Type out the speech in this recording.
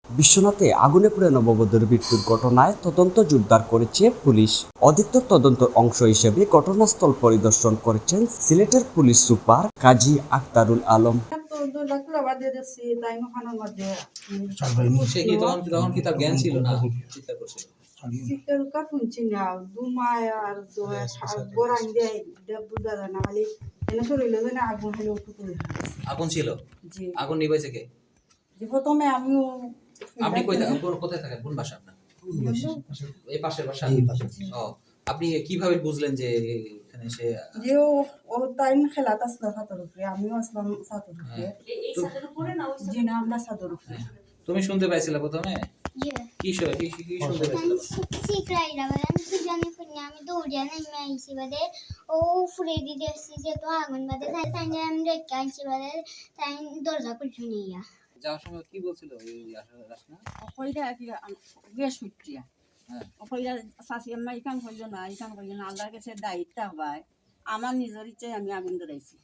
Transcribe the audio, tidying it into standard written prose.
বিশ্বনাথে আগুনে পুড়ে নববধূর মৃত্যুর ঘটনায় তদন্ত জোরদার করেছে পুলিশ। অধিকতর তদন্তের অংশ হিসেবে ঘটনাস্থল পরিদর্শন করেছেন সিলেটের পুলিশ সুপার কাজী আক্তারুল আলম। আগুন ছিল, আগুন নিভাইছে কে? প্রথমে আমিও আপনি কোথায় থাকেন, কোন বাসা আপনার? এই পাশের বাসা। ও, আপনি কিভাবে বুঝলেন যে এখানে সে যে ও টাইম খেলাত আসলো ছাদের উপরে, আমিও আসলাম ছাদের উপরে। জি না, আমরা ছাদের উপরে। তুমি শুনতে পাইছিলা প্রথমে? কি শুনতে পাইছিলা? আমি দৌড়িয়া নেমে আইছি বাদে ও ফুরে দিতে আসছি যে তো আগুন বাদে তাই তাই আমি রেখে আইছি বাদে তাই দরজা খুলছি নিয়া যাওয়ার সময় কি বলছিল এই রাসনা? কইরা কি গ্যাস উঠিয়া কইরা শাশি আম্মা ইকান কইল না, ইকান কইল না, আল্লাহর কাছে দায়িত্ব হবাই আমার নিজের ইচ্ছায় আমি আগুন ধরাইছি।